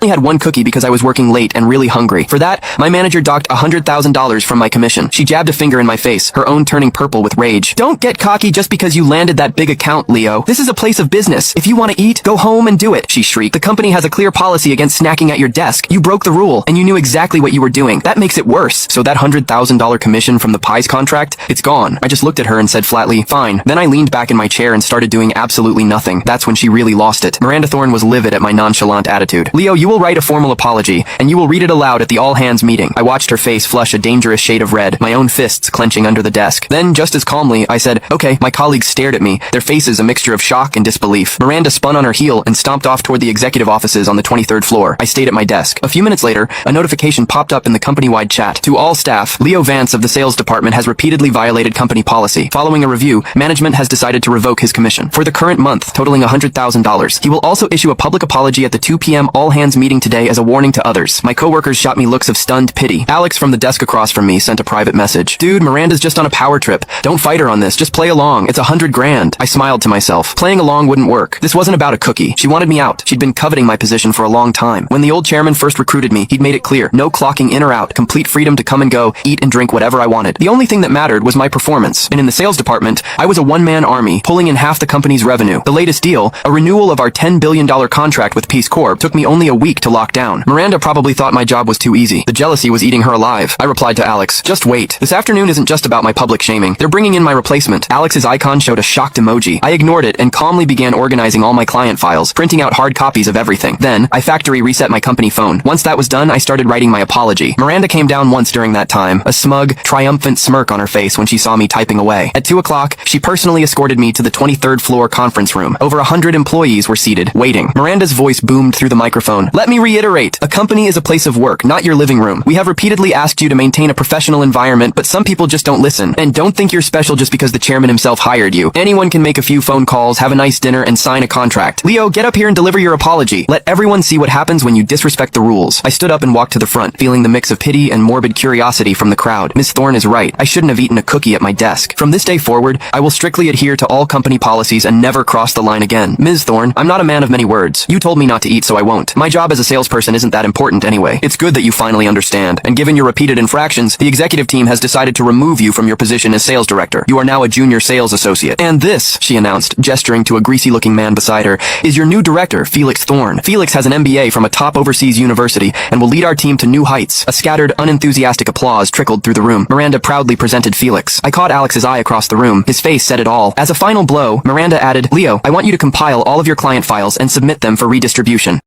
only had one cookie because I was working late and really hungry. For that, my manager docked $100,000 from my commission. She jabbed a finger in my face, her own turning purple with rage. Don't get cocky just because you landed that big account, Leo. This is a place of business. If you want to eat, go home and do it, she shrieked. The company has a clear policy against snacking at your desk. You broke the rule, and you knew exactly what you were doing. That makes it worse. So that $100,000 commission from the pies contract, it's gone. I just looked at her and said flatly, fine. Then I leaned back in my chair and started doing absolutely nothing. That's when she really lost it. Miranda Thorne was livid at my nonchalant attitude. Leo, you will write a formal apology, and you will read it aloud at the all-hands meeting. I watched her face flush a dangerous shade of red, my own fists clenching under the desk. Then, just as calmly, I said, okay. My colleagues stared at me, their faces a mixture of shock and disbelief. Miranda spun on her heel and stomped off toward the executive offices on the 23rd floor. I stayed at my desk. A few minutes later, a notification popped up in the company-wide chat. To all staff, Leo Vance of the sales department has repeatedly violated company policy. Following a review, management has decided to revoke his commission for the current month, totaling $100,000. He will also issue a public apology at the 2 p.m. all-hands meeting today as a warning to others. My coworkers shot me looks of stunned pity. Alex from the desk across from me sent a private message. Dude, Miranda's just on a power trip. Don't fight her on this. Just play along. It's $100,000. I smiled to myself. Playing along wouldn't work. This wasn't about a cookie. She wanted me out. She'd been coveting my position for a long time. When the old chairman first recruited me, he'd made it clear. No clocking in or out. Complete freedom to come and go, eat and drink whatever I wanted. The only thing that mattered was my performance. And in the sales department, I was a one-man army, pulling in half the company's revenue. The latest deal, a renewal of our $10 billion contract with Peace Corp, took me only a week to lock down. Miranda probably thought my job was too easy. The jealousy was eating her alive. I replied to Alex, just wait. This afternoon isn't just about my public shaming. They're bringing in my replacement. Alex's icon showed a shocked emoji. I ignored it and calmly began organizing all my client files, printing out hard copies of everything. Then, I factory reset my company phone. Once that was done, I started writing my apology. Miranda came down once during that time, a smug, triumphant smirk on her face when she saw me typing away. At 2 o'clock, she personally escorted me to the 23rd floor conference room. Over 100 employees were seated, waiting. Miranda's voice boomed through the microphone. Let me reiterate, a company is a place of work, not your living room. We have repeatedly asked you to maintain a professional environment, but some people just don't listen. And don't think you're special just because the chairman himself hired you. Anyone can make a few phone calls, have a nice dinner, and sign a contract. Leo, get up here and deliver your apology. Let everyone see what happens when you disrespect the rules. I stood up and walked to the front, feeling the mix of pity and morbid curiosity from the crowd. Miss Thorne is right. I shouldn't have eaten a cookie at my desk. From this day forward, I will strictly adhere to all company policies and never cross the line again. Ms. Thorne, I'm not a man of many words. You told me not to eat, so I won't. My job as a salesperson isn't that important anyway. It's good that you finally understand. And given your repeated infractions, the executive team has decided to remove you from your position as sales director. You are now a junior sales associate. And this, she announced, gesturing to a greasy-looking man beside her, is your new director, Felix Thorne. Felix has an MBA from a top overseas university and will lead our team to new heights. A scattered, unenthusiastic applause trickled through the room. Miranda proudly presented Felix. I caught Alex's eye across the room. His face said it all. As a final blow, Miranda added, Leo, I want you to compile all of your client files and submit them for redistribution.